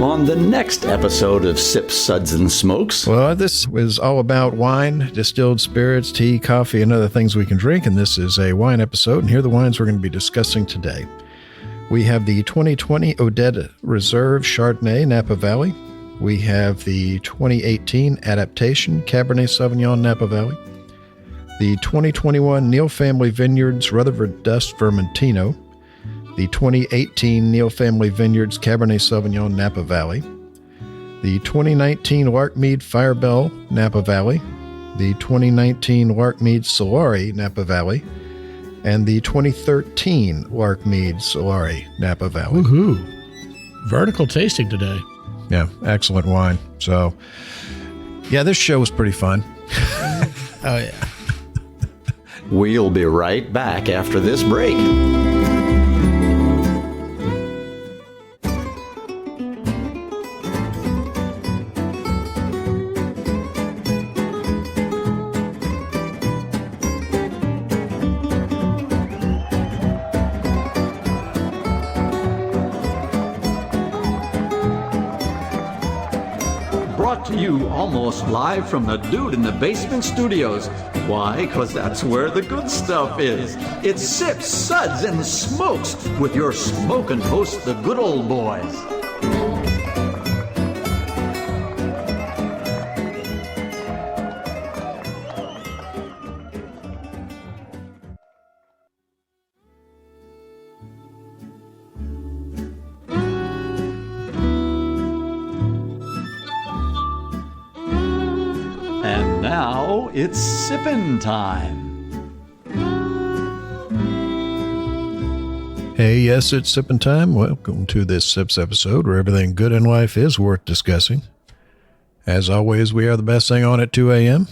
on the next episode of Sips, Suds, and Smokes. Well, this is all about wine, distilled spirits, tea, coffee, and other things we can drink, and this is a wine episode, and here are the wines we're going to be discussing today. We have the 2020 Odette Reserve Chardonnay, Napa Valley. We have the 2018 Adaptation Cabernet Sauvignon, Napa Valley. The 2021 Neal Family Vineyards Rutherford Dust Vermentino. The 2018 Neal Family Vineyards Cabernet Sauvignon, Napa Valley. The 2019 Larkmead Firebell, Napa Valley. The 2019 Larkmead Solari, Napa Valley. And the 2013 Larkmead Solari, Napa Valley. Woohoo. Vertical tasting today. Yeah, excellent wine. So, yeah, this show was pretty fun. Oh, yeah. We'll be right back after this break. Brought to you almost live from the Dude in the Basement Studios. Why? Because that's where the good stuff is. It's Sips, Suds, and Smokes with your smoking hosts, the good old boys. And now it's sippin' time. Hey, yes, it's sipping time. Welcome to this Sips episode where everything good in life is worth discussing. As always, we are the best thing on at 2 a.m.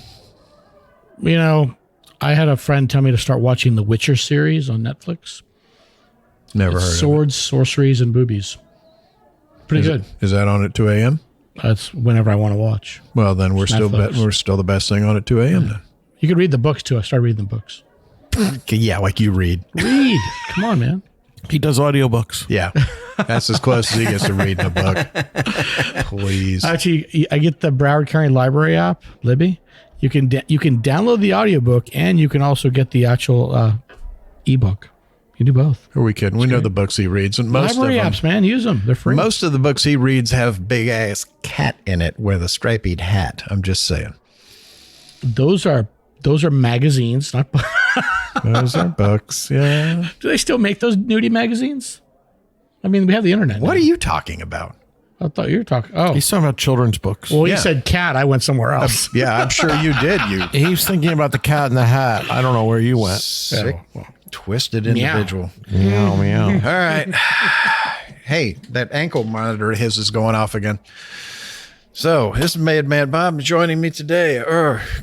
You know, I had a friend tell me to start watching the Witcher series on Netflix. Never heard of it. Swords, sorceries, and boobies. Pretty good. Is that on at 2 a.m.? That's whenever I want to watch. Well, then we're It's still Netflix. we're still the best thing on at 2 a.m. then. You could read the books, too. I started reading the books. Yeah, like you read. Read. Come on, man. He does audiobooks. Yeah, that's as close as he gets to reading a book. Please. Actually, I get the Broward County Library app, Libby. You can download the audiobook, and you can also get the actual ebook. You can do both. Who are we kidding? We know the books he reads. And most Library of them, apps, man. Use them. They're free. most of the books he reads have big-ass cat in it with a striped hat. I'm just saying. Those are magazines, not Those are books, yeah. Do they still make those nudie magazines? I mean, we have the internet. What now. are you talking about? I thought you were talking. Oh, He's talking about children's books. well, yeah. you said cat. I went somewhere else. Yeah, I'm sure you did, you He's thinking about the cat in the hat. I don't know where you went. sick, twisted Meow. individual. Meow, meow. All right. Hey, that ankle monitor of his is going off again. So, this is Mad Bob joining me today.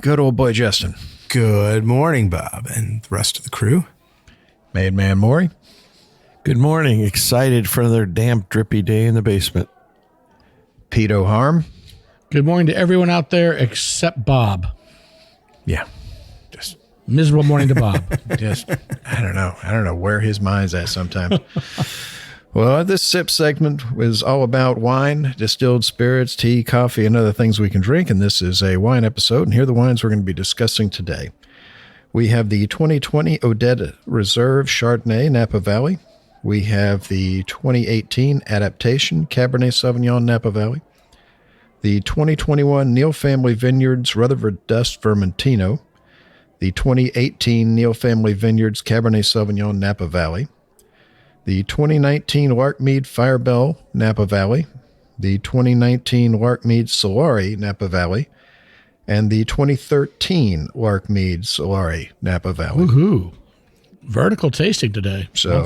Good old boy Justin. Good morning, Bob, and the rest of the crew. Mad Man Maury. Good morning. Excited for another damp, drippy day in the basement. Pedo Harm. Good morning to everyone out there except Bob. Yeah. Just Miserable morning to Bob. I don't know where his mind's at sometimes. Well, this sip segment is all about wine, distilled spirits, tea, coffee, and other things we can drink, and this is a wine episode, and here are the wines we're going to be discussing today. We have the 2020 Odette Reserve Chardonnay, Napa Valley. We have the 2018 Adaptation Cabernet Sauvignon, Napa Valley. The 2021 Neal Family Vineyards Rutherford Dust Vermentino. The 2018 Neal Family Vineyards Cabernet Sauvignon, Napa Valley. The 2019 Larkmead Firebell, Napa Valley. The 2019 Larkmead Solari, Napa Valley. And the 2013 Larkmead Solari, Napa Valley. Woohoo. Vertical tasting today. So-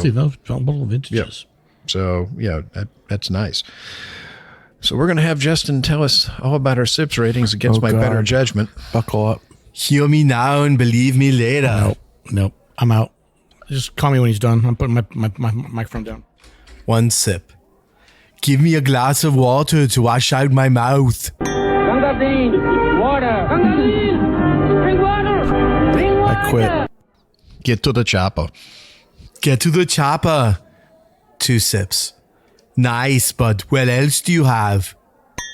Multiple vintages. So, yeah, that's nice. So we're going to have Justin tell us all about our sips ratings against my God. better judgment. Buckle up. Hear me now and believe me later. Nope. I'm out. Just call me when he's done. I'm putting my microphone down. One sip. Give me a glass of water to wash out my mouth. Gangazine, water. Gangazine, bring water. Bring water. I quit. Get to the chopper. Get to the chopper. 2 sips. Nice, but what else do you have?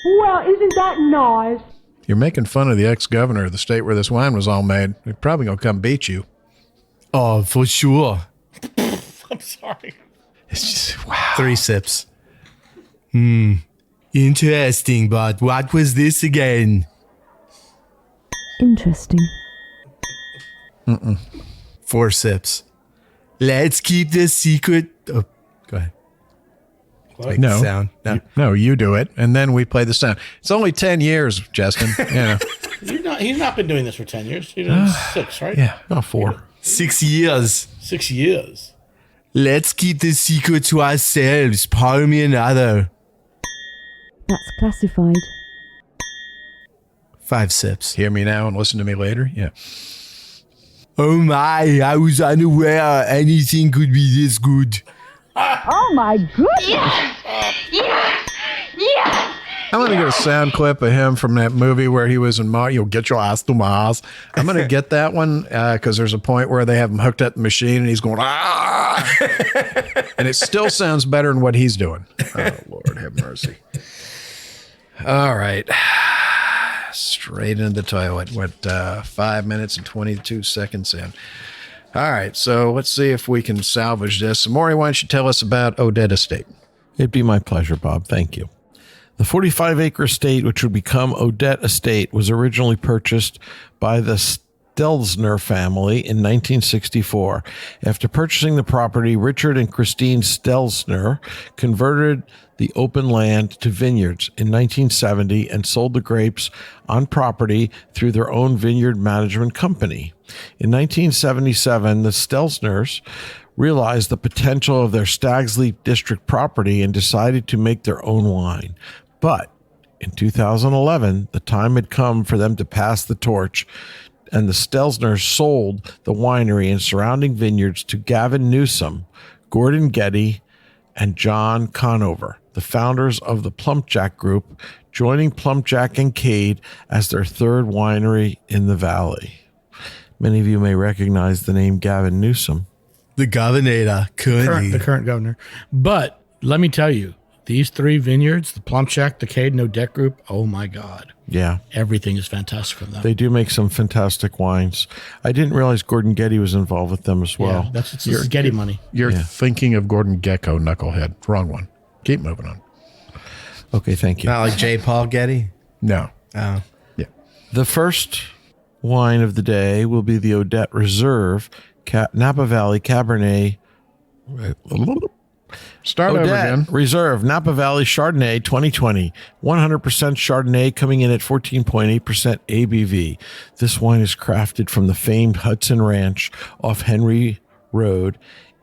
Well, isn't that nice? You're making fun of the ex-governor of the state where this wine was all made. He's probably going to come beat you. Oh, for sure. I'm sorry. It's just, wow. 3 sips. Interesting, but what was this again? Interesting. 4 sips. Let's keep this secret. Oh, go ahead. Make the No. sound. No. No, you do it, and then we play the sound. It's only 10 years, Justin. He's not been doing this for 10 years. He's done 6, right? Yeah. Not 4. 6 years. 6 years. Let's keep this secret to ourselves. Pour me another. That's classified. 5 sips. Hear me now and listen to me later. Yeah. Oh my, I was unaware anything could be this good. Oh my goodness! I'm going to get a sound clip of him from that movie where he was in Mars. You'll get your ass to Mars. I'm going to get that one because there's a point where they have him hooked at the machine and he's going, ah! And it still sounds better than what he's doing. Oh, Lord, have mercy. All right. Straight into the toilet. Went 5 minutes and 22 seconds in. All right, so let's see if we can salvage this. Maury, why don't you tell us about Odette Estate? It'd be my pleasure, Bob. Thank you. The 45-acre estate, which would become Odette Estate, was originally purchased by the Stelzner family in 1964. After purchasing the property, Richard and Christine Stelzner converted the open land to vineyards in 1970 and sold the grapes on property through their own vineyard management company. In 1977, the Stelzners realized the potential of their Stags Leap District property and decided to make their own wine. But in 2011, the time had come for them to pass the torch, and the Stelzners sold the winery and surrounding vineyards to Gavin Newsom, Gordon Getty, and John Conover, the founders of the Plumpjack Group, joining Plumpjack and Cade as their third winery in the valley. Many of you may recognize the name Gavin Newsom. The governor, The current governor. But let me tell you, these 3 vineyards, the Plumpjack, the Cade, and Odette Group, oh my God. Yeah. Everything is fantastic from them. They do make some fantastic wines. I didn't realize Gordon Getty was involved with them as well. Yeah, that's it's Getty money. You're thinking of Gordon Gecko, knucklehead. Wrong one. Keep moving on. Okay, thank you. Not like J. Paul Getty? No. Oh. Yeah. The first wine of the day will be the Odette Reserve, Napa Valley Cabernet. Start over Odette again. Reserve, Napa Valley Chardonnay 2020. 100% Chardonnay coming in at 14.8% ABV. This wine is crafted from the famed Hudson Ranch off Henry Road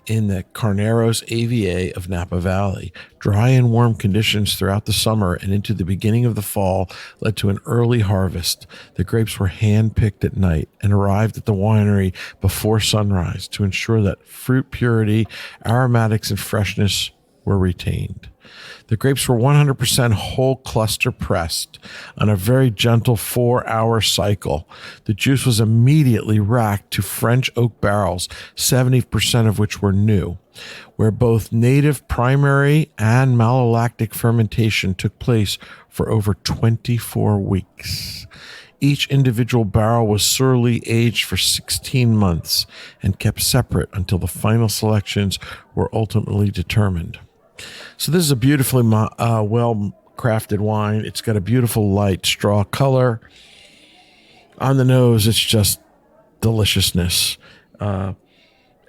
in the Carneros AVA of Napa Valley. Dry and warm conditions throughout the summer and into the beginning of the fall led to an early harvest. The grapes were hand-picked at night and arrived at the winery before sunrise to ensure that fruit purity, aromatics, and freshness were retained. The grapes were 100% whole cluster pressed on a very gentle 4-hour cycle. The juice was immediately racked to French oak barrels, 70% of which were new, where both native primary and malolactic fermentation took place for over 24 weeks. Each individual barrel was surely aged for 16 months and kept separate until the final selections were ultimately determined. So this is a beautifully well-crafted wine. It's got a beautiful light straw color. On the nose, it's just deliciousness.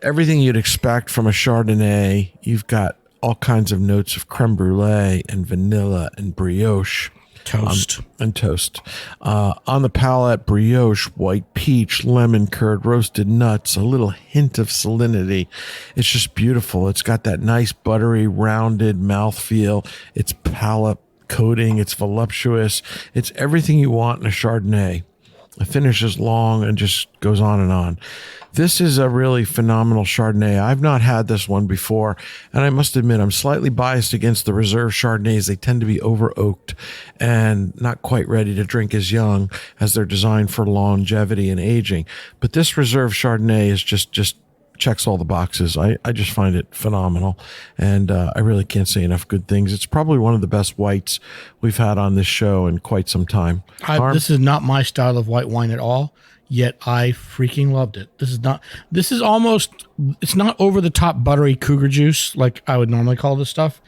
Everything you'd expect from a Chardonnay. You've got all kinds of notes of creme brulee and vanilla and brioche. Toast. And toast. On the palate, brioche, white peach, lemon curd, roasted nuts, a little hint of salinity. It's just beautiful. It's got that nice buttery, rounded mouthfeel. It's palate coating. It's voluptuous. It's everything you want in a Chardonnay. The finish is long and just goes on and on. This is a really phenomenal Chardonnay. I've not had this one before, and I must admit I'm slightly biased against the reserve Chardonnays. They tend to be over-oaked and not quite ready to drink as young as they're designed for longevity and aging. But this reserve Chardonnay is just checks all the boxes. I just find it phenomenal, and I really can't say enough good things. It's probably one of the best whites we've had on this show in quite some time. This is not my style of white wine at all, yet I freaking loved it. This is almost, it's not over the top buttery cougar juice like I would normally call this stuff,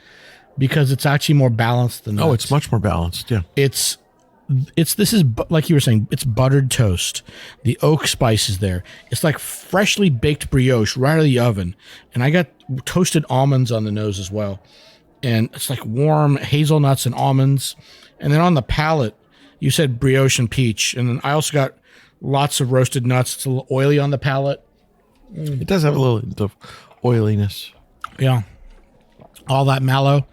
because it's actually more balanced than that. Oh, it's much more balanced. Yeah. This is like you were saying, it's buttered toast. The oak spice is there. It's like freshly baked brioche right out of the oven. And I got toasted almonds on the nose as well. And it's like warm hazelnuts and almonds. And then on the palate, you said brioche and peach. And then I also got lots of roasted nuts. It's a little oily on the palate. It does have a little bit of oiliness. Yeah. All that mallow.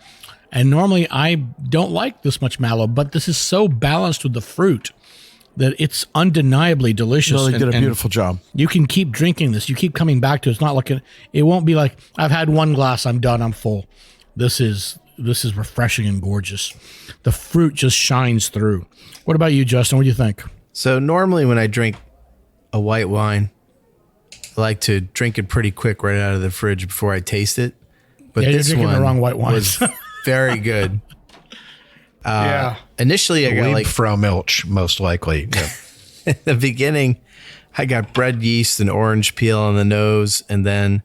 And normally I don't like this much mallow, but this is so balanced with the fruit that it's undeniably delicious. No, they did a beautiful job. You can keep drinking this. You keep coming back to it. It's not like it won't be like, I've had one glass, I'm done, I'm full. This is refreshing and gorgeous. The fruit just shines through. What about you, Justin? What do you think? So normally when I drink a white wine, I like to drink it pretty quick right out of the fridge before I taste it. But Yeah, you're this drinking one the wrong white wines. was very good. Yeah. Initially, I got Lieb like Frau Milch, most likely. Yeah. in the beginning, I got bread yeast and orange peel on the nose, and then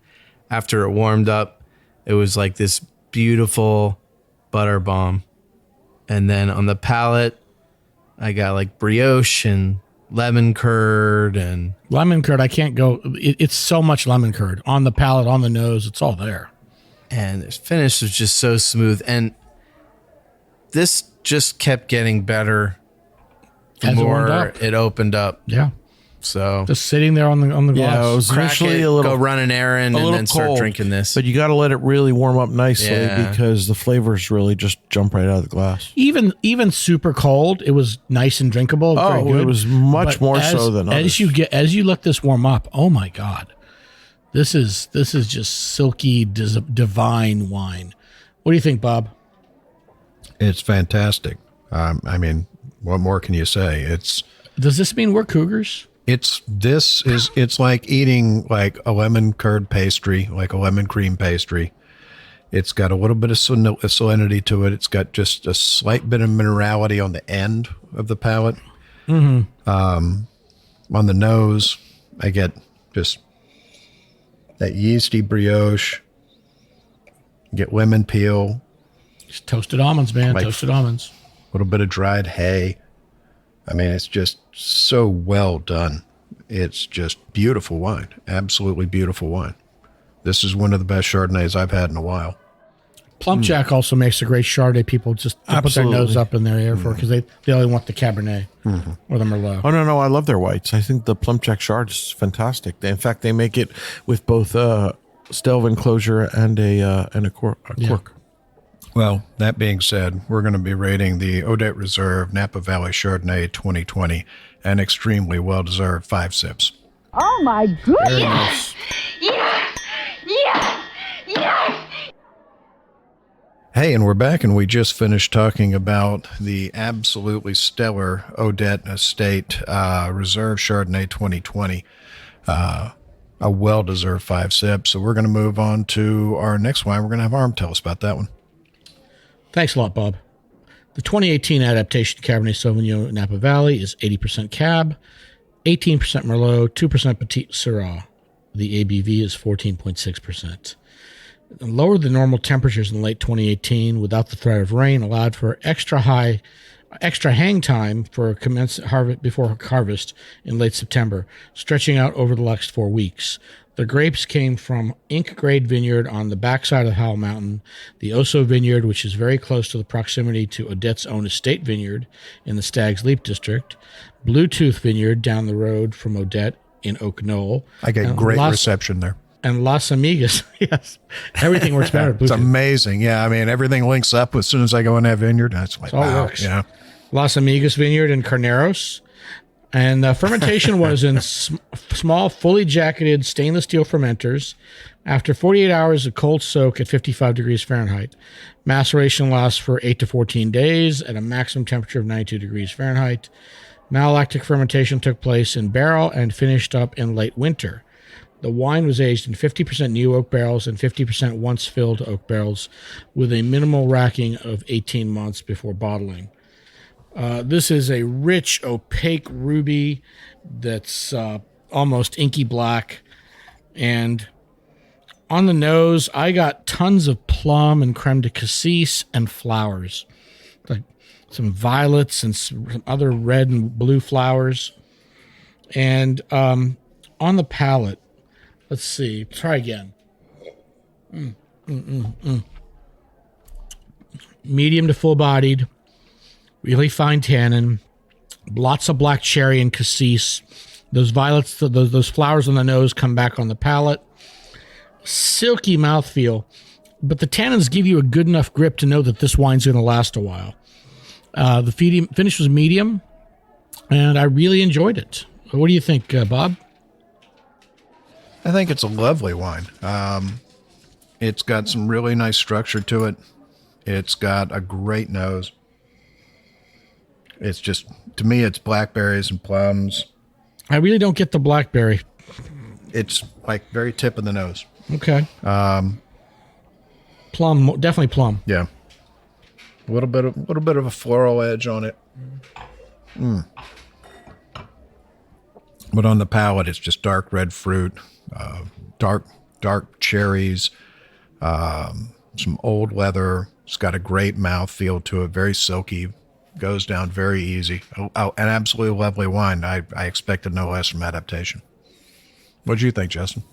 after it warmed up, it was like this beautiful butter bomb. And then on the palate, I got like brioche and lemon curd and Lemon curd, I can't go. It's so much lemon curd on the palate, on the nose. It's all there. the finish was just so smooth. And this just kept getting better the As it more warmed up. it opened up. Yeah. So Just sitting there on the glass. Yeah, it was crack initially it, a little go run an errand, a and little then start cold, drinking this. But you got to let it really warm up nicely Yeah. because the flavors really just jump right out of the glass. Even super cold, it was nice and drinkable. Very Oh, good. it was much But more so than others. as you let this warm up. Oh my God, this is just silky, divine wine. What do you think, Bob? It's fantastic. I mean, what more can you say? Does this mean we're cougars? It's like eating like a lemon curd pastry, like a lemon cream pastry. It's got a little bit of salinity to it. It's got just a slight bit of minerality on the end of the palate. Mm-hmm. On the nose, I get just that yeasty brioche. Get lemon peel, Just toasted almonds, man. Like- Toasted almonds. a little bit of dried hay. I mean, it's just so well done. It's just beautiful wine. Absolutely beautiful wine. This is one of the best Chardonnays I've had in a while. Plum Jack also makes a great Chardonnay. People just put their Absolutely. nose up in their ear for because they only want the Cabernet or the Merlot. Oh no, I love their whites. I think the Plum Jack Chard is fantastic. In fact, they make it with both Stelvin enclosure and a cork. Well, that being said, we're going to be rating the Odette Reserve Napa Valley Chardonnay 2020 an extremely well-deserved 5 sips. Oh my goodness. Hey, and we're back, and we just finished talking about the absolutely stellar Odette Estate Reserve Chardonnay 2020. A well-deserved 5 sips. So we're going to move on to our next wine. We're going to have Arm tell us about that one. Thanks a lot, Bob. The 2018 Adaptation Cabernet Sauvignon Napa Valley is 80% Cab, 18% Merlot, 2% Petit Syrah. The ABV is 14.6%. Lower than normal temperatures in late 2018 without the threat of rain allowed for extra hang time for before harvest in late September, stretching out over the next 4 weeks. The grapes came from Inc. Grade Vineyard on the backside of Howell Mountain, the Oso Vineyard, which is very close to the proximity to Odette's own estate vineyard in the Stag's Leap District, Bluetooth Vineyard down the road from Odette in Oak Knoll. I get and great reception there. And Las Amigas. Yes. Everything works better. It's amazing. Yeah, I mean, everything links up as soon as I go in that vineyard. That's like, all wow. works. Yeah. Las Amigas Vineyard in Carneros. And fermentation was in small, fully jacketed stainless steel fermenters. After 48 hours of cold soak at 55 degrees Fahrenheit. Maceration lasts for 8 to 14 days at a maximum temperature of 92 degrees Fahrenheit. Malolactic fermentation took place in barrel and finished up in late winter. The wine was aged in 50% new oak barrels and 50% once filled oak barrels with a minimal racking of 18 months before bottling. This is a rich, opaque ruby that's almost inky black. And on the nose, I got tons of plum and creme de cassis and flowers, like some violets and some other red and blue flowers. And on the palate, let's see, try again. Medium to full-bodied, really fine tannin, lots of black cherry and cassis. Those violets, those flowers on the nose come back on the palate. Silky mouthfeel, but the tannins give you a good enough grip to know that this wine's going to last a while. The finish was medium, and I really enjoyed it. What do you think, Bob? I think it's a lovely wine. It's got some really nice structure to it. It's got a great nose. It's just, to me, it's blackberries and plums. I really don't get the blackberry. It's like very tip of the nose. Okay. Plum, definitely plum. Yeah. A little bit of a floral edge on it. But on the palate, it's just dark red fruit, dark cherries, some old leather. It's got a great mouth feel to it, very silky, goes down very easy. Oh, an absolutely lovely wine. I expected no less from Adaptation. What do you think, Justin?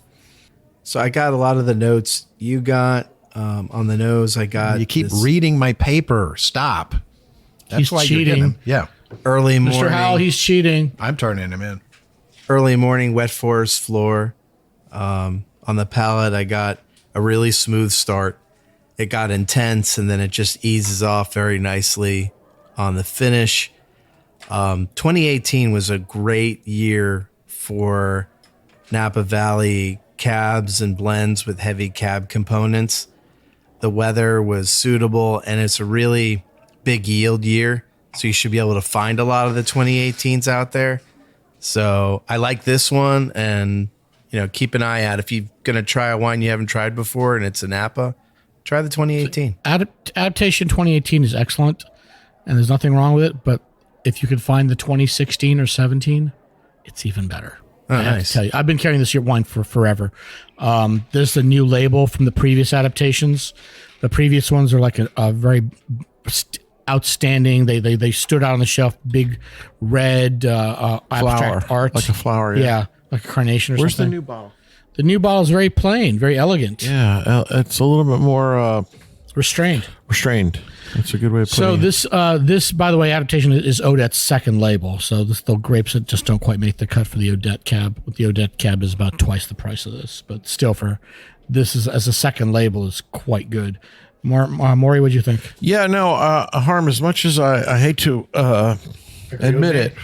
So I got a lot of the notes you got on the nose. I got You keep reading my paper. Stop. That's He's why cheating. you're getting him. Yeah. early morning. Mr. Howell, he's cheating. I'm turning him in. Early morning wet forest floor. On the palate, I got a really smooth start. It got intense, and then it just eases off very nicely on the finish. 2018 was a great year for Napa Valley cabs and blends with heavy cab components. The weather was suitable, and it's a really big yield year, so you should be able to find a lot of the 2018s out there. So I like this one, and keep an eye out. If you're going to try a wine you haven't tried before and it's a Napa, try the 2018. Adaptation 2018 is excellent, and there's nothing wrong with it. But if you could find the 2016 or 17, it's even better. Oh, I have nice. to tell you, I've been carrying this wine for forever. There's the new label from the previous adaptations. The previous ones are like a very outstanding. They stood out on the shelf, big red abstract art, like a flower. yeah, like a carnation or Where's something. the new bottle? The new bottle is very plain, very elegant, Yeah, it's a little bit more restrained. restrained. That's a good way of putting So it. this, by the way, Adaptation is Odette's second label. So the grapes that just don't quite make the cut for the Odette cab. The Odette cab is about twice the price of this, but still, for this is as a second label is quite good. Maury, what do you think? Yeah, no, Harm, as much as I hate to admit it,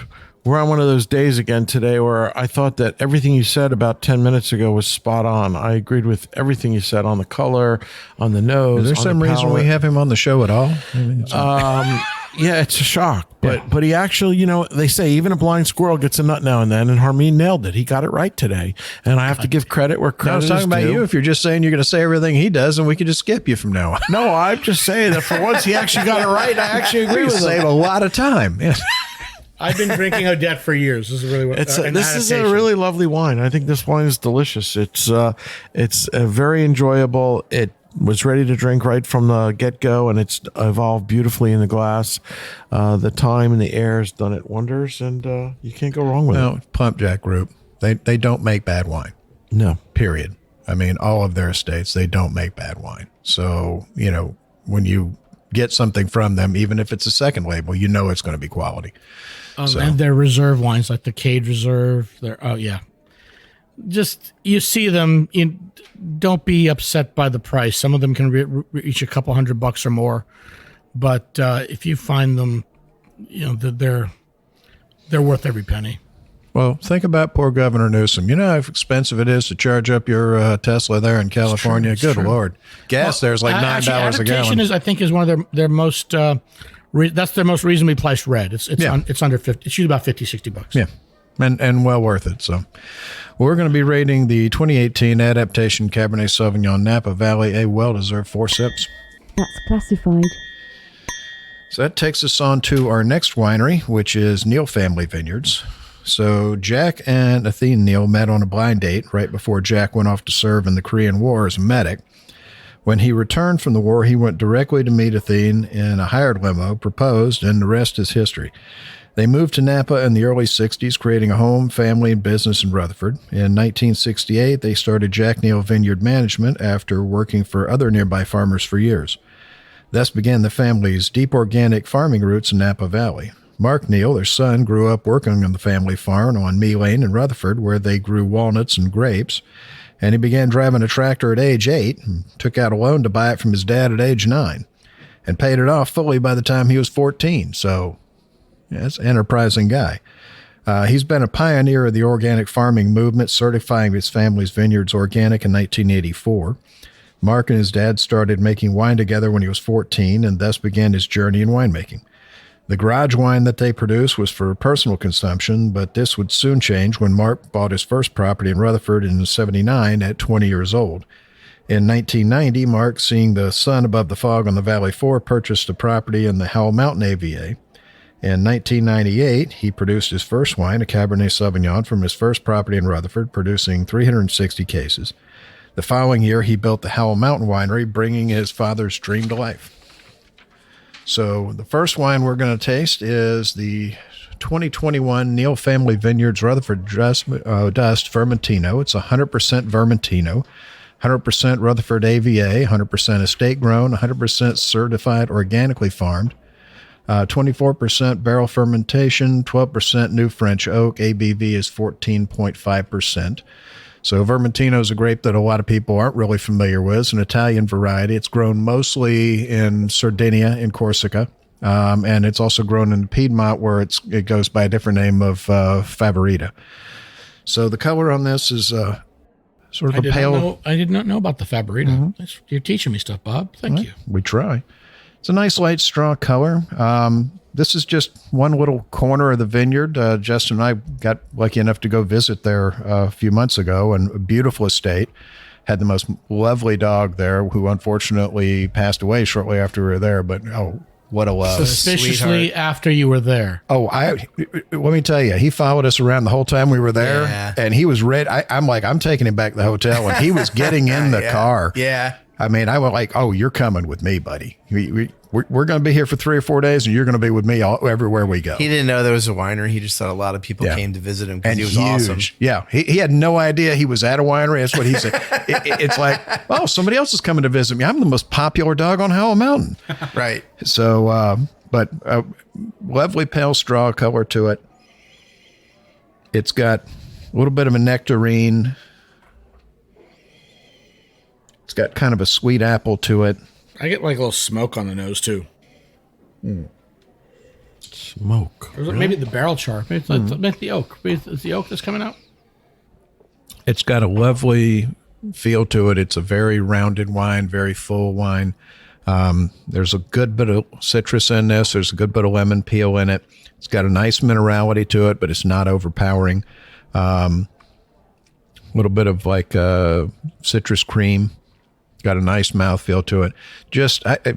we're on one of those days again today where I thought that everything you said about 10 minutes ago was spot on. I agreed with everything you said on the color, on the nose. Is there on some the reason we palate. have him on the show at all? Yeah, it's a shock. But he actually, they say even a blind squirrel gets a nut now and then, and Harmeet nailed it. He got it right today. And I have to give credit where I credit was is talking about due. you. If you're just saying you're going to say everything he does, and we can just skip you from now on. No, I'm just saying that for once he actually got it right. I actually agree We with him. save a lot of time. Yes. I've been drinking Odette for years. This is really what This is a really lovely wine. I think this wine is delicious. It's very enjoyable. It was ready to drink right from the get-go, and it's evolved beautifully in the glass. The time and the air has done it wonders, and you can't go wrong with Well, it. Plump Jack Group, they don't make bad wine, No. period. I mean, all of their estates, they don't make bad wine. So, when you get something from them, even if it's a second label, it's going to be quality. So- and their reserve wines like the Cade Reserve. Just you see them. Don't be upset by the price. Some of them can reach a couple $100 or more, but if you find them, they're worth every penny. Well, think about poor Governor Newsom. You know how expensive it is to charge up your Tesla there in California? Good Lord. Gas there's like $9 a Adaptation gallon. I think, is one of their most. That's their most reasonably priced red. It's Yeah. it's under 50. It's usually about $50-$60. Yeah. and well worth it. So we're going to be rating the 2018 Adaptation Cabernet Sauvignon Napa Valley a well-deserved 4 sips. That's classified. So that takes us on to our next winery, which is Neal Family Vineyards. So Jack and Athene Neal met on a blind date right before Jack went off to serve in the Korean War as a medic. When he returned from the war, he went directly to meet Athene in a hired limo, proposed, and the rest is history. They moved to Napa in the early 60s, creating a home, family, and business in Rutherford. In 1968, they started Jack Neal Vineyard Management after working for other nearby farmers for years. Thus began the family's deep organic farming roots in Napa Valley. Mark Neal, their son, grew up working on the family farm on Mee Lane in Rutherford, where they grew walnuts and grapes. And he began driving a tractor at age 8 and took out a loan to buy it from his dad at age 9 and paid it off fully by the time he was 14. So, yeah, that's an enterprising guy. He's been a pioneer of the organic farming movement, certifying his family's vineyards organic in 1984. Mark and his dad started making wine together when he was 14 and thus began his journey in winemaking. The garage wine that they produced was for personal consumption, but this would soon change when Mark bought his first property in Rutherford in 1979 at 20 years old. In 1990, Mark, seeing the sun above the fog on the Valley Floor, purchased a property in the Howell Mountain AVA. In 1998, he produced his first wine, a Cabernet Sauvignon, from his first property in Rutherford, producing 360 cases. The following year, he built the Howell Mountain Winery, bringing his father's dream to life. So the first wine we're going to taste is the 2021 Neal Family Vineyards Rutherford Dust Vermentino. It's 100% Vermentino, 100% Rutherford AVA, 100% estate grown, 100% certified organically farmed, 24% barrel fermentation, 12% new French oak. ABV is 14.5%. So Vermentino is a grape that a lot of people aren't really familiar with. It's an Italian variety. It's grown mostly in Sardinia, in Corsica, and it's also grown in Piedmont, where it goes by a different name of Favorita. So the color on this is sort of a pale. I did not know about the Favorita. Mm-hmm. You're teaching me stuff, Bob. Thank you. We try. It's a nice light straw color. This is just one little corner of the vineyard. Justin and I got lucky enough to go visit there a few months ago, and a beautiful estate. Had the most lovely dog there, who unfortunately passed away shortly after we were there. But what a love! Suspiciously after you were there. Oh, let me tell you, he followed us around the whole time we were there, and he was ready. I'm taking him back to the hotel, and he was getting in the car. Yeah. I mean, I was like, "Oh, you're coming with me, buddy. We're going to be here for 3 or 4 days, and you're going to be with me everywhere we go." He didn't know there was a winery. He just thought a lot of people came to visit him because he was awesome. Yeah, he had no idea he was at a winery. That's what he said. It's like, oh, somebody else is coming to visit me. I'm the most popular dog on Howell Mountain. Right. So, but lovely pale straw color to it. It's got a little bit of a nectarine. It's got kind of a sweet apple to it. I get like a little smoke on the nose too. Smoke. Or maybe the barrel char. Maybe it's the oak. Maybe it's the oak that's coming out. It's got a lovely feel to it. It's a very rounded wine, very full wine. There's a good bit of citrus in this. There's a good bit of lemon peel in it. It's got a nice minerality to it, but it's not overpowering. A little bit of like citrus cream. Got a nice mouthfeel to it.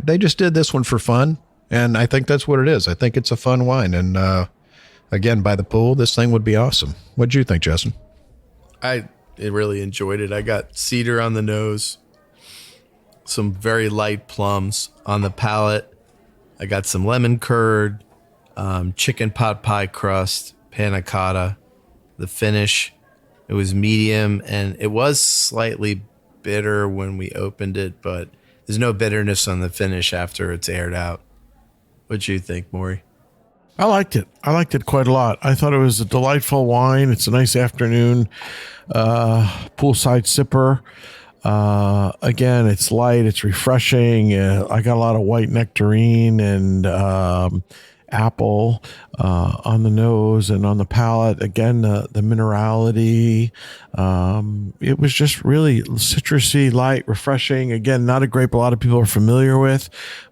They just did this one for fun, and I think that's what it is. I think it's a fun wine, and again, by the pool, this thing would be awesome. What'd you think, Justin? I really enjoyed it. I got cedar on the nose, some very light plums on the palate. I got some lemon curd, chicken pot pie crust, panna cotta. The finish, it was medium, and it was slightly bitter when we opened it, but there's no bitterness on the finish after it's aired out. What'd you think, Maury? I liked it. I liked it quite a lot. I thought it was a delightful wine. It's a nice afternoon poolside sipper. Again, it's light. It's refreshing. I got a lot of white nectarine and apple on the nose and on the palate. Again, the minerality. It was just really citrusy, light, refreshing. Again, not a grape a lot of people are familiar with,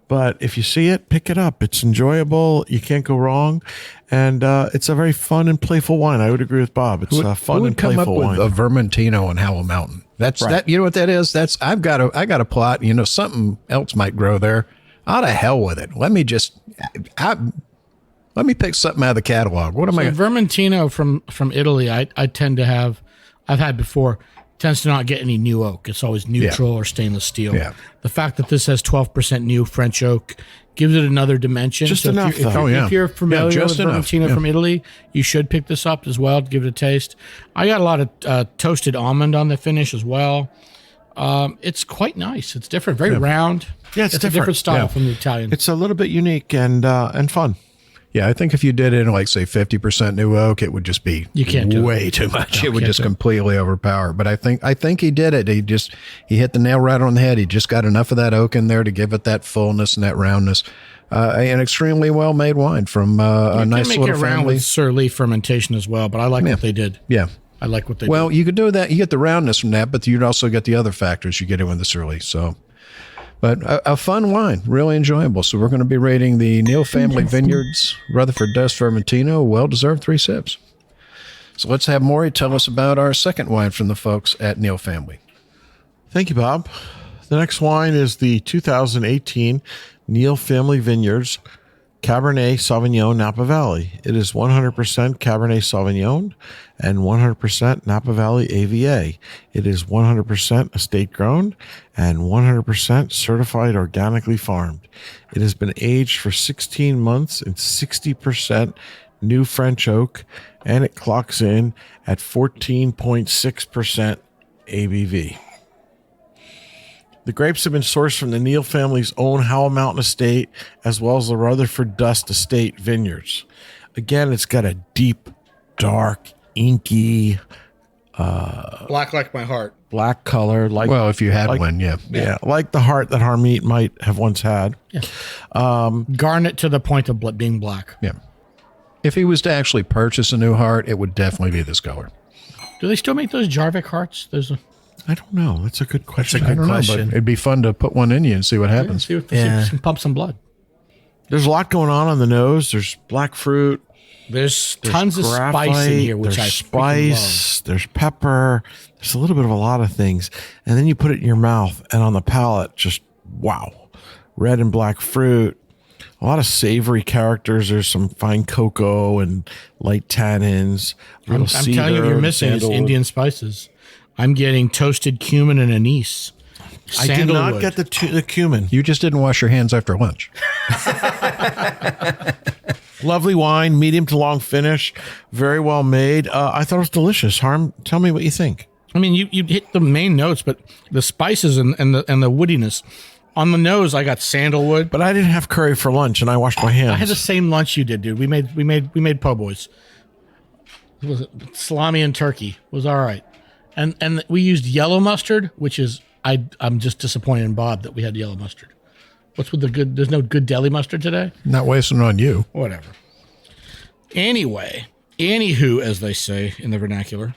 but if you see it, pick it up. It's enjoyable. You can't go wrong. And it's a very fun and playful wine. I would agree with Bob. It's a fun and playful wine. Who would come up with a Vermentino on Howell Mountain? That's Right. that. You know what that is? That's I got a plot. You know, something else might grow there. Out of hell with it. Let me pick something out of the catalog. What am I? Vermentino from Italy, I tend to have, I've had before, tends to not get any new oak. It's always neutral or stainless steel. Yeah. The fact that this has 12% new French oak gives it another dimension. Just So enough, if though. if you're familiar just with enough. Vermentino from Italy, you should pick this up as well to give it a taste. I got a lot of toasted almond on the finish as well. It's quite nice. It's different, very round. Yeah, it's a different style Yeah. from the Italian. It's a little bit unique and fun. Yeah, I think if you did it in like say 50% new oak, it would just be You can't do way it. too much. No, It would can't just do it. completely overpower. But I think he did it. He hit the nail right on the head. He just got enough of that oak in there to give it that fullness and that roundness. An extremely well made wine from a nice make little it around family. with Sir Lee fermentation as well, but I like what they did. Yeah. I like what they did. Well, you could do that. You get the roundness from that, but you'd also get the other factors you get in with this early. So, but a fun wine, really enjoyable. So we're going to be rating the Neal Family Vineyards Rutherford Dust Vermentino, well-deserved 3 sips. So let's have Maury tell us about our second wine from the folks at Neal Family. Thank you, Bob. The next wine is the 2018 Neal Family Vineyards Cabernet Sauvignon Napa Valley. It is 100% Cabernet Sauvignon and 100% Napa Valley AVA. It is 100% estate grown and 100% certified organically farmed. It has been aged for 16 months in 60% new French oak, and it clocks in at 14.6% ABV. The grapes have been sourced from the Neal family's own Howell Mountain estate, as well as the Rutherford Dust Estate vineyards. Again, it's got a deep, dark, inky, black like my heart. black color. Like, Well, if you had like- one, yeah. yeah, like the heart that Harmeet might have once had. Garnet to the point of being black. Yeah. If he was to actually purchase a new heart, it would definitely be this color. Do they still make those Jarvik hearts? There's a I don't know. That's a good question. I don't know, but question. it'd be fun to put one in you and see what happens. see if Yeah. some pump some blood. There's a lot going on the nose. There's black fruit. There's There's tons of spice in here, which I there's freaking spice. There's pepper. There's a little bit of a lot of things, and then you put it in your mouth, and on the palate, just wow, red and black fruit. A lot of savory characters. There's some fine cocoa and light tannins. I'm telling you, what you're missing is sandalwood. Indian spices. I'm getting toasted cumin and anise. I did not get the cumin. You just didn't wash your hands after lunch. Lovely wine, medium to long finish, very well made. I thought it was delicious. Harm, tell me what you think. I mean, you hit the main notes, but the spices and the woodiness. On the nose, I got sandalwood. But I didn't have curry for lunch, and I washed my hands. I had the same lunch you did, dude. We made po' boys. Was it salami and turkey? Was all right, and we used yellow mustard, which is I'm just disappointed in Bob that we had yellow mustard. What's with the good? There's no good deli mustard today. Not wasting it on you. Whatever. Anywho, as they say in the vernacular,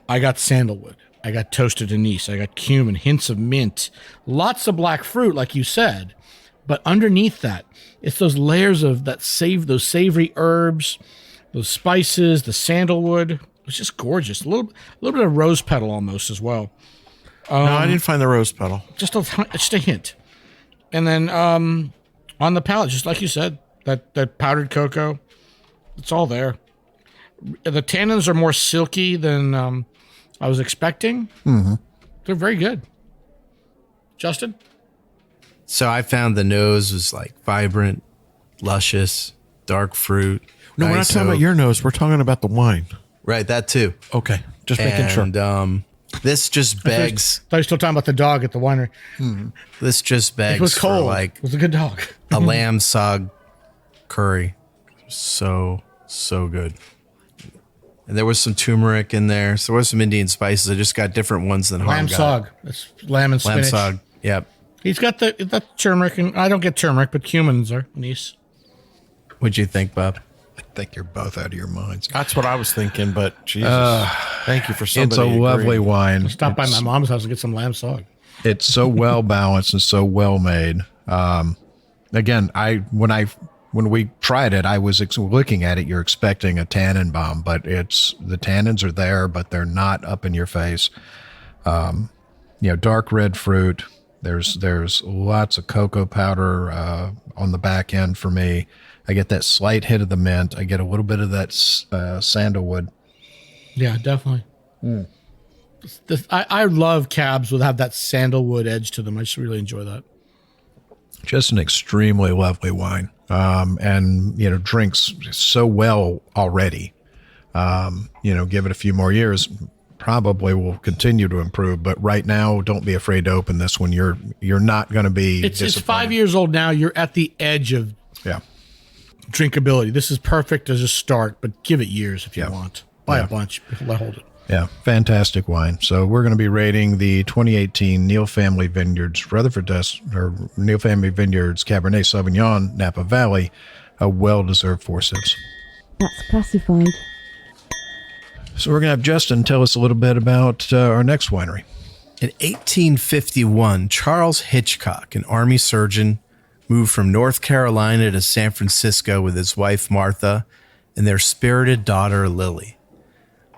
I got sandalwood. I got toasted anise. I got cumin, hints of mint, lots of black fruit, like you said. But underneath that, it's those layers of those savory herbs, those spices, the sandalwood. It's just gorgeous. A little bit of rose petal almost as well. No, I didn't find the rose petal. Just a hint. And then on the palate, just like you said, that powdered cocoa, it's all there. The tannins are more silky than I was expecting. Mm-hmm. They're very good. Justin? So I found the nose was like vibrant, luscious, dark fruit. No, we're not nice talking about oak. your nose. We're talking about the wine. Right, that too. Okay, just making sure. And this just begs. I thought you were still talking about the dog at the winery. This just begs It was cold. for like It was a good dog. a lamb sog curry. So good. And there was some turmeric in there. So there was some Indian spices. I just got different ones than Harm Lamb got. sog. That's lamb and Lamb spinach. sog. Yep. He's got the turmeric, and I don't get turmeric, but cumins are anise. What'd you think, Bob? I think you're both out of your minds. That's what I was thinking, but Jesus, thank you for somebody. It's a lovely wine. Stop by my mom's house and get some lamb sog. It's so well balanced and so well made. Again, when we tried it, I was looking at it. You're expecting a tannin bomb, but the tannins are there, but they're not up in your face. Dark red fruit. There's lots of cocoa powder on the back end for me. I get that slight hit of the mint. I get a little bit of that sandalwood. Yeah, definitely. I love cabs that have that sandalwood edge to them. I just really enjoy that. Just an extremely lovely wine. And drinks so well already. Give it a few more years, probably will continue to improve. But right now, don't be afraid to open this one. You're not going to be. It's 5 years old now. You're at the edge of drinkability. This is perfect as a start, but give it years if you want. Buy a bunch. Hold it. Yeah, fantastic wine. So we're going to be rating the 2018 Neal Family Vineyards Neal Family Vineyards Cabernet Sauvignon Napa Valley, a well-deserved 4 sips. That's classified. So we're going to have Justin tell us a little bit about our next winery. In 1851, Charles Hitchcock, an Army surgeon, moved from North Carolina to San Francisco with his wife Martha and their spirited daughter Lily.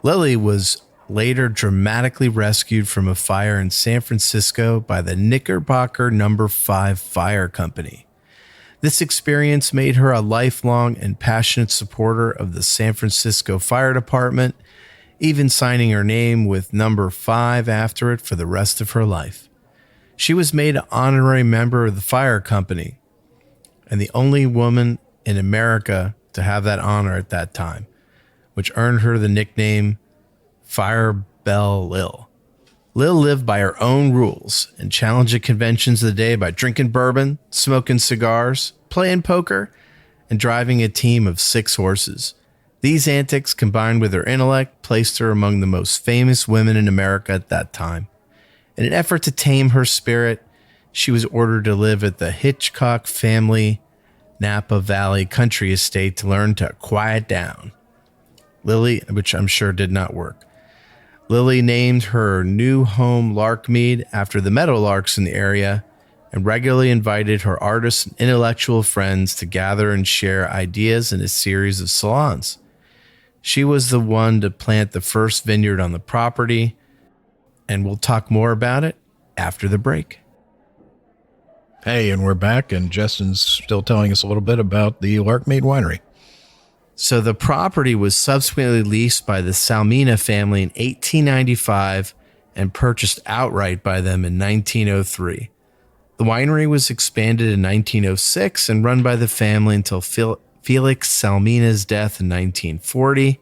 Lily was later dramatically rescued from a fire in San Francisco by the Knickerbocker No. 5 Fire Company. This experience made her a lifelong and passionate supporter of the San Francisco Fire Department, even signing her name with No. 5 after it for the rest of her life. She was made an honorary member of the fire company and the only woman in America to have that honor at that time, which earned her the nickname Fire Belle Lil. Lil lived by her own rules and challenged the conventions of the day by drinking bourbon, smoking cigars, playing poker, and driving a team of 6 horses. These antics, combined with her intellect, placed her among the most famous women in America at that time. In an effort to tame her spirit, she was ordered to live at the Hitchcock family Napa Valley country estate to learn to quiet down. Lily, which I'm sure did not work. Lily named her new home Larkmead after the meadowlarks in the area and regularly invited her artists and intellectual friends to gather and share ideas in a series of salons. She was the one to plant the first vineyard on the property, and we'll talk more about it after the break. Hey, and we're back, and Justin's still telling us a little bit about the Larkmead Winery. So the property was subsequently leased by the Salmina family in 1895 and purchased outright by them in 1903. The winery was expanded in 1906 and run by the family until Felix Salmina's death in 1940,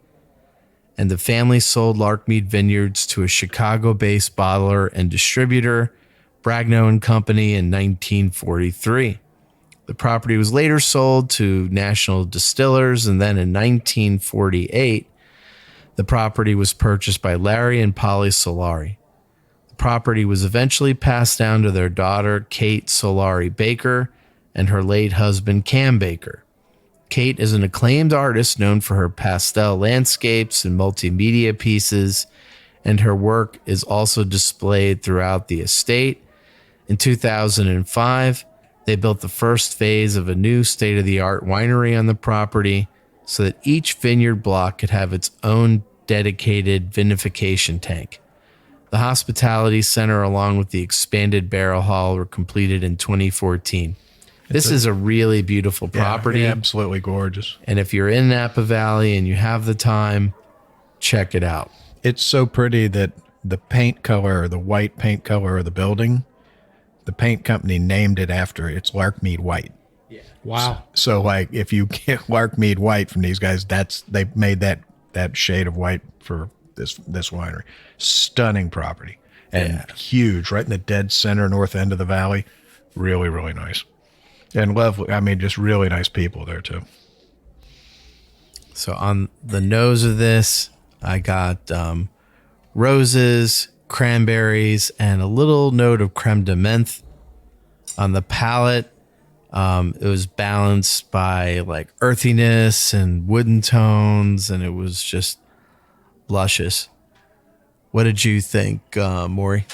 and the family sold Larkmead Vineyards to a Chicago-based bottler and distributor, Bragno & Company, in 1943. The property was later sold to National Distillers, and then in 1948, the property was purchased by Larry and Polly Solari. The property was eventually passed down to their daughter, Kate Solari Baker, and her late husband, Cam Baker. Kate is an acclaimed artist known for her pastel landscapes and multimedia pieces, and her work is also displayed throughout the estate. In 2005, they built the first phase of a new state-of-the-art winery on the property so that each vineyard block could have its own dedicated vinification tank. The hospitality center, along with the expanded barrel hall, were completed in 2014. This is a really beautiful property. Yeah, absolutely gorgeous. And if you're in Napa Valley and you have the time, check it out. It's so pretty that the paint color, the white paint color of the building, the paint company named it after it's Larkmead White. Yeah. Wow. So like if you get Larkmead White from these guys, they made that shade of white for this winery. Stunning property and huge, right in the dead center north end of the valley. Really, really nice. And lovely. I mean, just really nice people there too. So on the nose of this, I got roses, cranberries, and a little note of creme de menthe. On the palate, It was balanced by like earthiness and wooden tones, and it was just luscious. What did you think, Maury?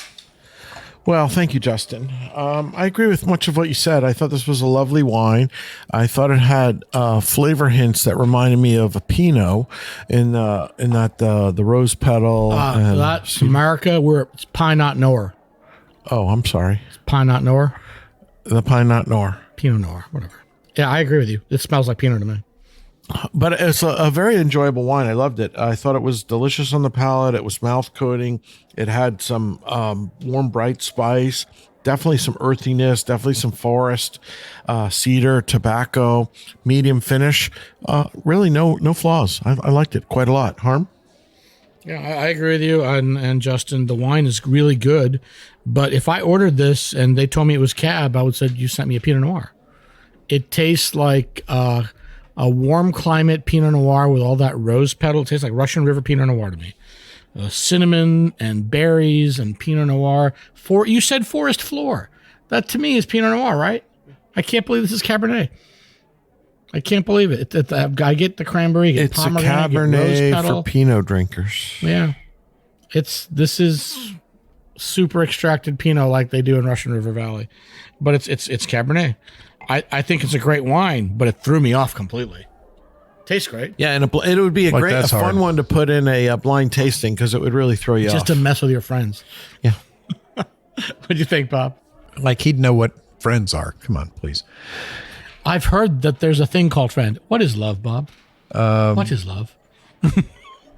Well, thank you, Justin. I agree with much of what you said. I thought this was a lovely wine. I thought it had flavor hints that reminded me of a Pinot in that the rose petal. That's America. It's Pine Not Noir. Oh, I'm sorry. Pine Not Noir. The Pine Not Noir. Pinot Noir, whatever. Yeah, I agree with you. It smells like Pinot to me. But it's a very enjoyable wine. I loved it. I thought it was delicious on the palate. It was mouth coating. It had some warm, bright spice, definitely some earthiness, definitely some forest, cedar, tobacco, medium finish. Really no flaws. I liked it quite a lot. Harm? Yeah, I agree with you. And Justin, the wine is really good. But if I ordered this and they told me it was Cab, I would say you sent me a Pinot Noir. It tastes like a warm climate Pinot Noir with all that rose petal. It tastes like Russian River Pinot Noir to me. Cinnamon and berries and Pinot Noir. You said forest floor. That to me is Pinot Noir, right? I can't believe this is Cabernet. I can't believe it. I get the cranberry. It's a Cabernet for Pinot drinkers. Yeah. This is super extracted Pinot like they do in Russian River Valley. But it's Cabernet. I think it's a great wine, but it threw me off completely. Tastes great. Yeah, and it would be a fun hard. one to put in a blind tasting because it would really throw you off. Just to mess with your friends. Yeah. What'd you think, Bob? Like he'd know what friends are. Come on, please. I've heard that there's a thing called friend. What is love, Bob? What is love?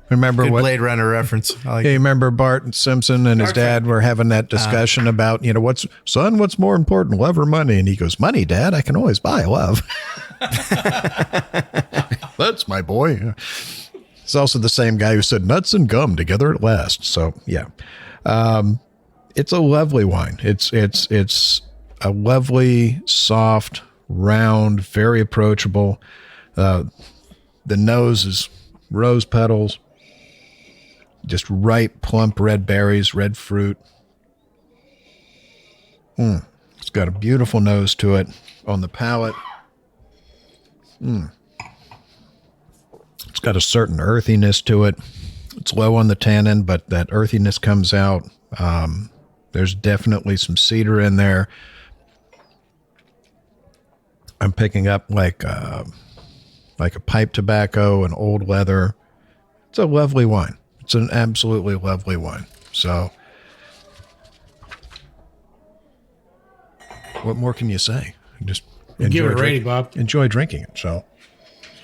Remember Good what? Blade Runner reference. I like Yeah, you remember Bart Simpson and his dad were having that discussion about, what's more important, love or money? And he goes, money, Dad. I can always buy love. That's my boy. It's also the same guy who said nuts and gum together at last. So yeah, it's a lovely wine. It's a lovely, soft, round, very approachable. The nose is rose petals. Just ripe, plump red berries, red fruit. It's got a beautiful nose to it on the palate. It's got a certain earthiness to it. It's low on the tannin, but that earthiness comes out. There's definitely some cedar in there. I'm picking up like a pipe tobacco, an old leather. It's a lovely wine. It's an absolutely lovely wine. So what more can you say? Just Give it a rating, Bob. Enjoy drinking it. So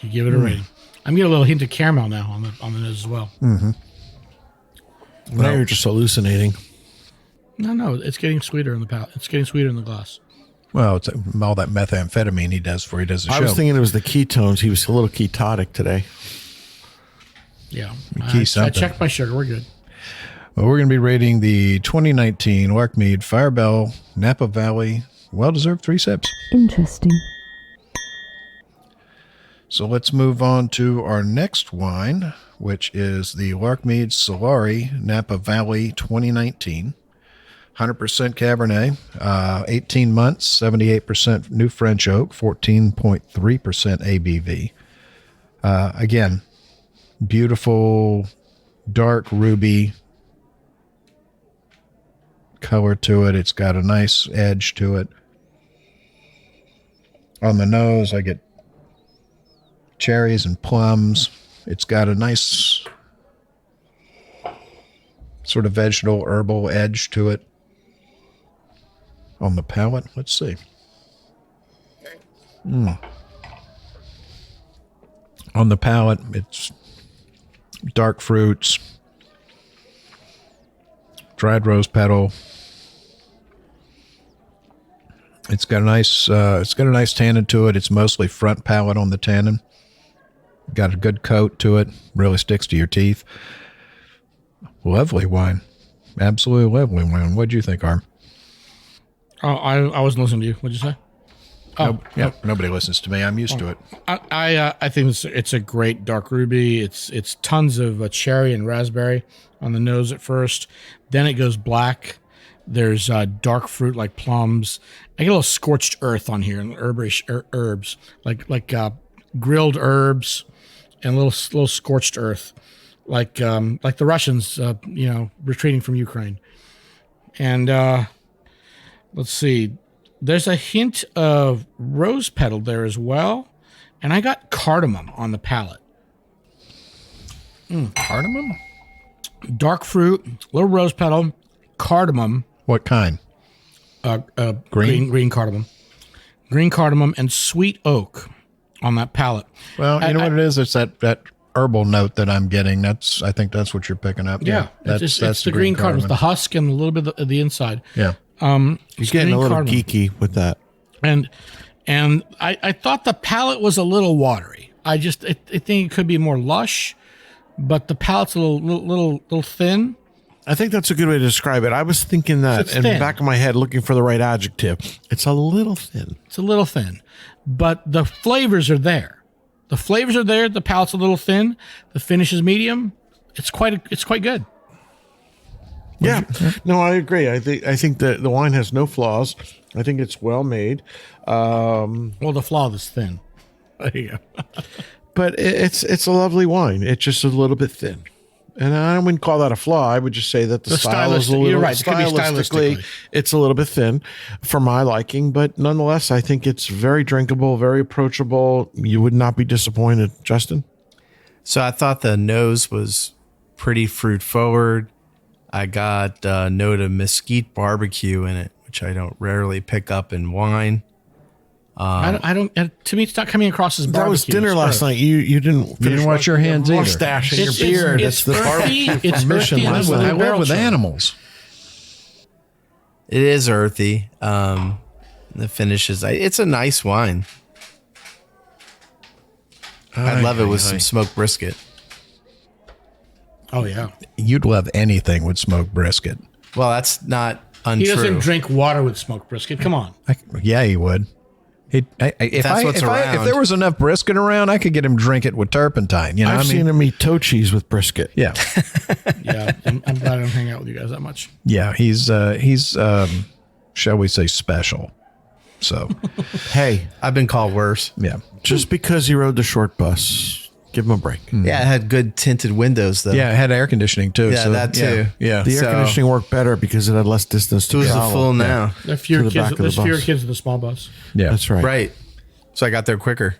You give it a rating. I'm getting a little hint of caramel now on the nose as well. Now you're just hallucinating. No, it's getting sweeter in the palate. It's getting sweeter in the glass. well, it's all that methamphetamine he does before he does the show. I was thinking it was the ketones. He was a little ketotic today. Yeah. Key I something. checked my sugar. We're good. Well, we're going to be rating the 2019 Larkmead Firebell Napa Valley. Well-deserved 3 sips. Interesting. So let's move on to our next wine, which is the Larkmead Solari Napa Valley 2019. 100% Cabernet, 18 months, 78% New French Oak, 14.3% ABV. Again, beautiful dark ruby color to it. It's got a nice edge to it. On the nose, I get cherries and plums. It's got a nice sort of vegetal herbal edge to it. On the palate, let's see. On the palate, it's dark fruits, dried rose petal. It's got a nice tannin to it. It's mostly front palate on the tannin. Got a good coat to it. Really sticks to your teeth. Lovely wine. Absolutely lovely wine. What'd you think, Arm? Oh, I wasn't listening to you. What'd you say? Oh, Yeah, nobody listens to me. I'm used to it. I think it's a great dark ruby. It's tons of cherry and raspberry on the nose at first. Then it goes black. There's dark fruit like plums. I get a little scorched earth on here and herbs, like grilled herbs and little scorched earth, like the Russians, retreating from Ukraine. And let's see, there's a hint of rose petal there as well, and I got cardamom on the palate. Cardamom? Dark fruit, little rose petal, cardamom. What kind? Green cardamom. Green cardamom and sweet oak on that palate. Well, you know what it is? It's that herbal note that I'm getting. I think that's what you're picking up. Yeah, it's the green cardamom. It's the husk and a little bit of the inside. Yeah. He's getting a little geeky with that. And I thought the palate was a little watery. I think it could be more lush, but the palate's a little thin. I think that's a good way to describe it. I was thinking that in the back of my head, looking for the right adjective. It's a little thin. It's a little thin, but the flavors are there. The flavors are there. The palate's a little thin. The finish is medium. It's quite good. Yeah. No, I agree. I think that the wine has no flaws. I think it's well made. Well, the flaw is thin. There you go. But it's a lovely wine. It's just a little bit thin. And I wouldn't call that a flaw. I would just say that the style is a little, you're right. It could be stylistically, it's a little bit thin for my liking, but nonetheless, I think it's very drinkable, very approachable. You would not be disappointed, Justin. So I thought the nose was pretty fruit forward. I got a note of mesquite barbecue in it, which I don't rarely pick up in wine. I don't. To me, it's not coming across as barbecue. That was dinner last night. You didn't wash your hands either. Mustache and your beard. It's the barbecue. It's earthy. I live with animals. It is earthy. The finish is. It's a nice wine. I'd love it with some smoked brisket. Oh yeah. You'd love anything with smoked brisket. Well, that's not untrue. He doesn't drink water with smoked brisket. Come on. Yeah, he would. If there was enough brisket around, I could get him drink it with turpentine. I've seen him eat toe cheese with brisket. Yeah. Yeah. I'm glad I don't hang out with you guys that much. Yeah, he's shall we say special. So, hey, I've been called worse. Yeah. Just because he rode the short bus, give him a break. Yeah, it had good tinted windows though. Yeah, it had air conditioning too. Yeah, that too. Yeah. The air conditioning worked better because it had less distance to Who's the travel. full now? There's fewer kids in the small bus. Yeah, that's right. Right. So I got there quicker.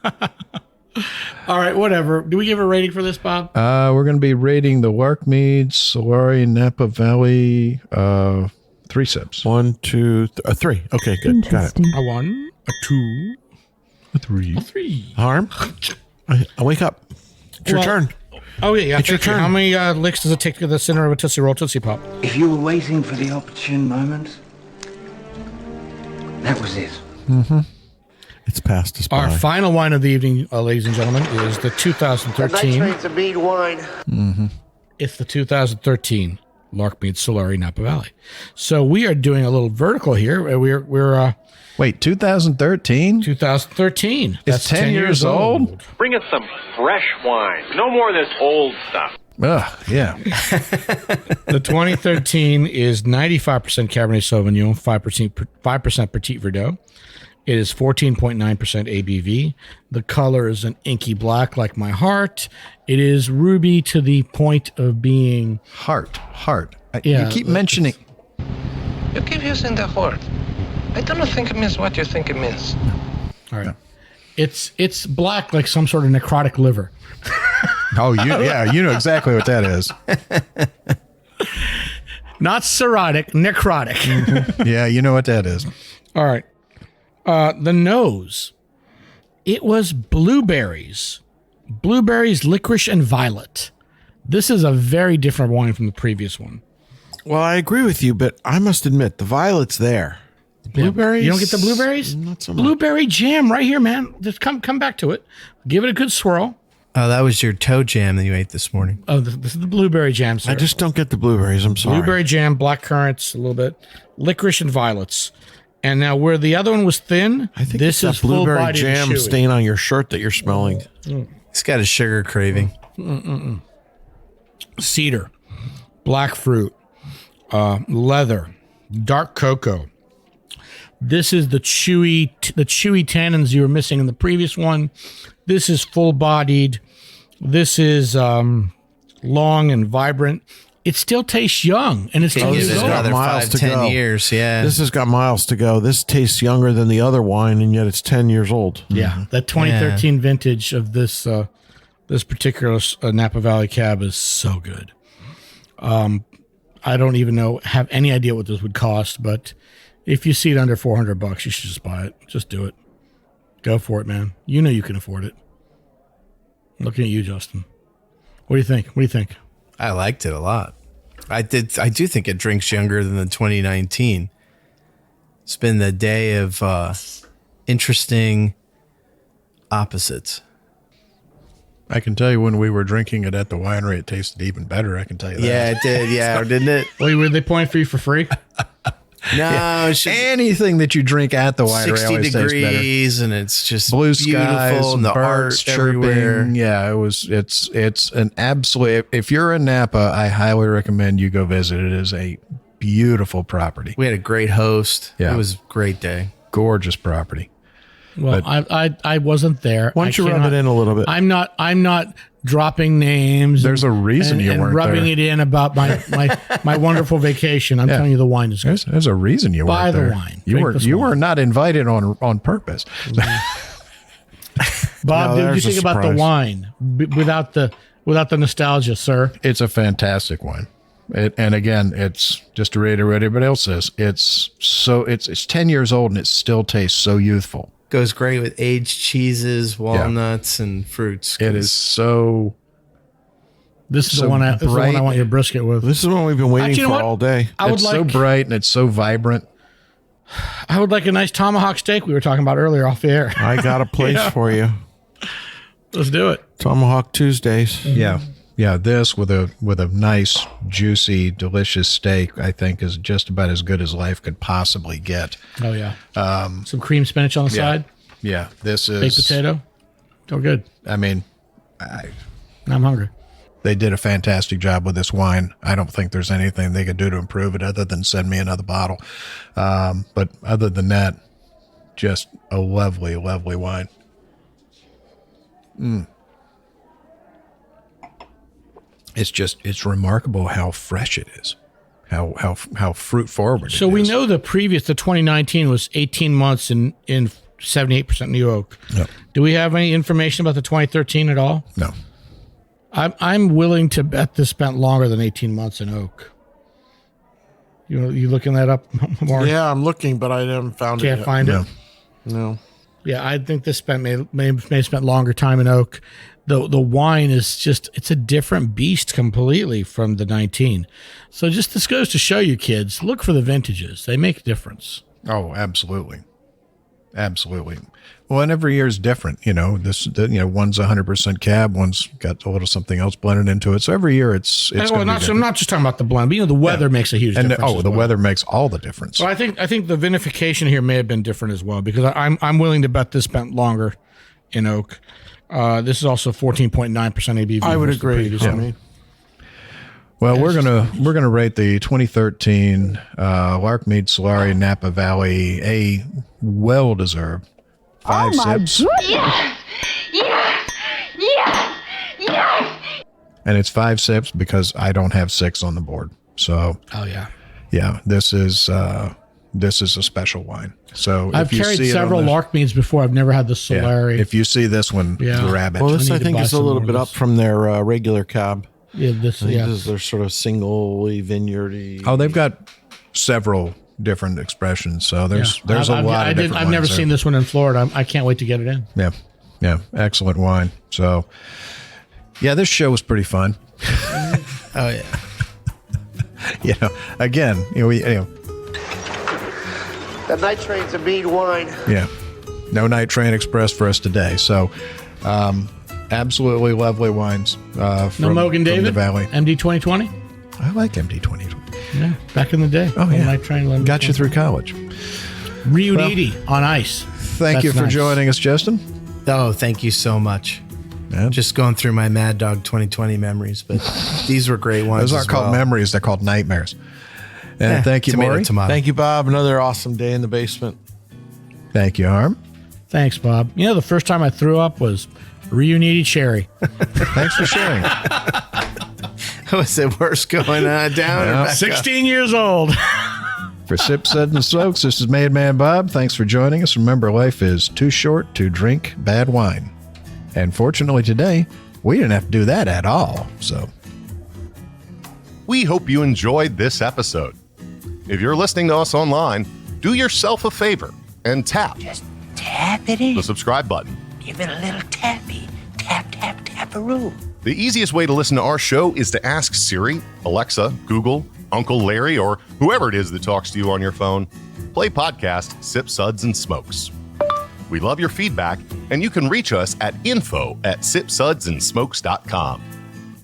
All right, whatever. Do we give a rating for this, Bob? We're going to be rating the Larkmead, Solari, Napa Valley, 3 sips. 1, 2, 3. Okay, good. Got it. A 1, a 2, a 3. A 3. Harm? I wake up. It's your turn. Oh, yeah. It's your turn. How many licks does it take to get the center of a Tootsie Roll Tootsie Pop? If you were waiting for the opportune moment, that was it. Mm-hmm. It's past us by. Our final wine of the evening, ladies and gentlemen, is the 2013. Night train's a mead wine. Mm-hmm. It's the 2013 Larkmead Solari Napa Valley. So we are doing a little vertical here. We're Wait, 2013? 2013. It's 10 years old? Bring us some fresh wine. No more of this old stuff. Ugh, yeah. The 2013 is 95% Cabernet Sauvignon, 5% Petit Verdot. It is 14.9% ABV. The color is an inky black like my heart. It is ruby to the point of being... Heart. Yeah, you keep mentioning... You keep using the word. I don't think it means what you think it means. All right. It's black like some sort of necrotic liver. Oh, you know exactly what that is. Not cirrhotic, necrotic. Mm-hmm. Yeah, you know what that is. All right. The nose. It was blueberries, licorice, and violet. This is a very different wine from the previous one. Well, I agree with you, but I must admit, the violet's there. The blueberries? You don't get the blueberries? Not so much. Blueberry jam right here, man. Just come back to it. Give it a good swirl. Oh, that was your toe jam that you ate this morning. Oh, this is the blueberry jam, sir. I just don't get the blueberries. I'm sorry. Blueberry jam, black currants, a little bit, licorice and violets. And now where the other one was thin, I think this it's is that blueberry full-bodied jam and chewy. stain on your shirt that you're smelling. He's got a sugar craving. Cedar, black fruit, leather, dark cocoa. This is the chewy tannins you were missing in the previous one. This is full-bodied. This is long and vibrant. It still tastes young, and it's 10 years old. Another miles 5, to 10 go. years. Yeah. This has got miles to go. This tastes younger than the other wine, and yet it's 10 years old. Yeah, that 2013 vintage of this this particular Napa Valley Cab is so good. I don't even have any idea what this would cost, but if you see it under $400, you should just buy it. Just do it. Go for it, man. You know you can afford it. Looking at you, Justin. What do you think? What do you think? I liked it a lot. I do think it drinks younger than the 2019. It's been the day of interesting opposites. I can tell you when we were drinking it at the winery, it tasted even better. I can tell you that. Yeah, it did. Yeah, didn't it? Wait, were they playing for you for free? No, it's just Anything that you drink at the winery 60 always tastes better. degrees, and it's just Blue beautiful, skies, and the birds art everywhere. chirping. Yeah, it's an absolute. If you're in Napa, I highly recommend you go visit. It is a beautiful property. We had a great host. Yeah. It was a great day. Gorgeous property. Well, I wasn't there. Why don't you rub it in a little bit? I'm not dropping names. There's a reason you and weren't rubbing there. it in about my wonderful vacation. I'm Yeah. telling you, the wine is good. There's a reason you Buy weren't the there. wine. You Drink were this you wine. were not invited on purpose. Bob, No, did you there's a think about the surprise. wine without the nostalgia, sir? It's a fantastic wine. And again, it's just to reiterate what everybody else says. It's 10 years old and it still tastes so youthful. Goes great with aged cheeses, walnuts, and fruits. It is so. This is So the one. This is the one I bright. want your brisket with. This is what we've been waiting Actually, you know for what? all day. I would It's like. so bright and it's so vibrant. I would like a nice tomahawk steak we were talking about earlier off the air. I got a place for you. Let's do it. Tomahawk Tuesdays. Yeah. Yeah, this with a nice, juicy, delicious steak, I think is just about as good as life could possibly get. Oh yeah. Some cream spinach on the side. Yeah, this is Baked potato. Oh, good. I mean, I'm hungry. they did a fantastic job with this wine. I don't think there's anything they could do to improve it other than send me another bottle. But other than that, just a lovely, lovely wine. It's remarkable how fresh it is, how fruit forward. So we know the 2019 was 18 months in 78% new oak. No. Do we have any information about the 2013 at all? No. I'm willing to bet this spent longer than 18 months in oak. You looking that up, Maury? Yeah, I'm looking, but I haven't found it Can't yet. find it. No. Yeah, I think this may have spent longer time in oak. The wine is it's a different beast completely from the 19. So this goes to show you, kids, look for the vintages. They make a difference. Oh, absolutely. Absolutely. Well, and every year is different. One's 100% cab, one's got a little something else blended into it. So every year it's I'm gonna be not different. just talking about the blend, but the weather makes a huge And difference. the as well. weather makes all the difference. So I think the vinification here may have been different as well, because I'm willing to bet this spent longer in oak. This is also 14.9% ABV. I would versus the agree. previous I one. mean, Well, we're gonna rate the 2013 Larkmead Solari Napa Valley a well-deserved 5 sips. Yes! Yes! Yes! Yes! And it's 5 sips because I don't have 6 on the board. So Oh yeah. yeah, this is a special wine. So I've if you carried see it on several the- Larkmeads before. I've never had the Yeah, Solari. if you see this one, Yeah. grab it. well, this I I need to think buy is a some little more bit of up this. from their regular cab. yeah, I think yeah. this is their sort of singly vineyardy. Oh, they've got several different expressions. So there's a lot of different I've never wines there. seen this one in Florida. I can't wait to get it in. Yeah. Yeah. Excellent wine. So, yeah, this show was pretty fun. Oh, yeah. Again, The night train's a mead wine. yeah, no Night Train Express for us today. So, absolutely lovely wines. No From Mogan the David? Valley. MD 2020? I like MD 20. Yeah, back in the day. Oh, yeah. Night Train, London. Got you through college. Riuniti on ice. Thank you That's for nice. joining us, Justin. Oh, thank you so much. Yeah. Just going through my Mad Dog 2020 memories, but these were great ones. Those aren't as called well. memories, they're called nightmares. And thank you, tomato, Maury. tomato. Thank you, Bob. Another awesome day in the basement. Thank you, Harm. Thanks, Bob. You know, the first time I threw up was reunited cherry. Thanks for sharing. Was it worse going down? or back up? 16 years old. For Sip, Suds, and Smokes, this is Made Man Bob. Thanks for joining us. Remember, life is too short to drink bad wine. And fortunately today, we didn't have to do that at all. So, we hope you enjoyed this episode. If you're listening to us online, do yourself a favor and tap Tap it in. the subscribe button. Give it a little tappy. Tap, tap, tap-a-roo. The easiest way to listen to our show is to ask Siri, Alexa, Google, Uncle Larry, or whoever it is that talks to you on your phone. Play podcast Sip, Suds, and Smokes. We love your feedback, and you can reach us at info@sipsudsandsmokes.com.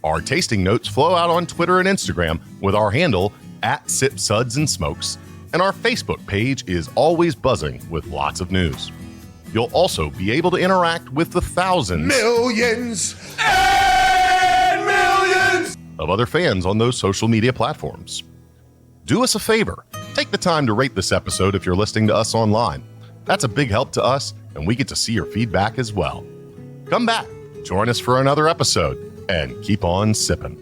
Our tasting notes flow out on Twitter and Instagram with our handle @SipSudsAndSmokes, and our Facebook page is always buzzing with lots of news. You'll also be able to interact with the thousands, millions, and millions of other fans on those social media platforms. Do us a favor. Take the time to rate this episode if you're listening to us online. That's a big help to us, and we get to see your feedback as well. Come back, join us for another episode, and keep on sipping.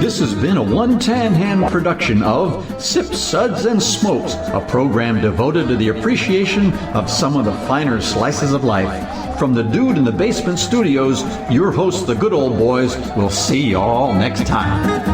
This has been a One Tan Hand production of Sip, Suds, and Smokes, a program devoted to the appreciation of some of the finer slices of life. From the Dude in the Basement Studios, your hosts, the Good Old Boys, will see you all next time.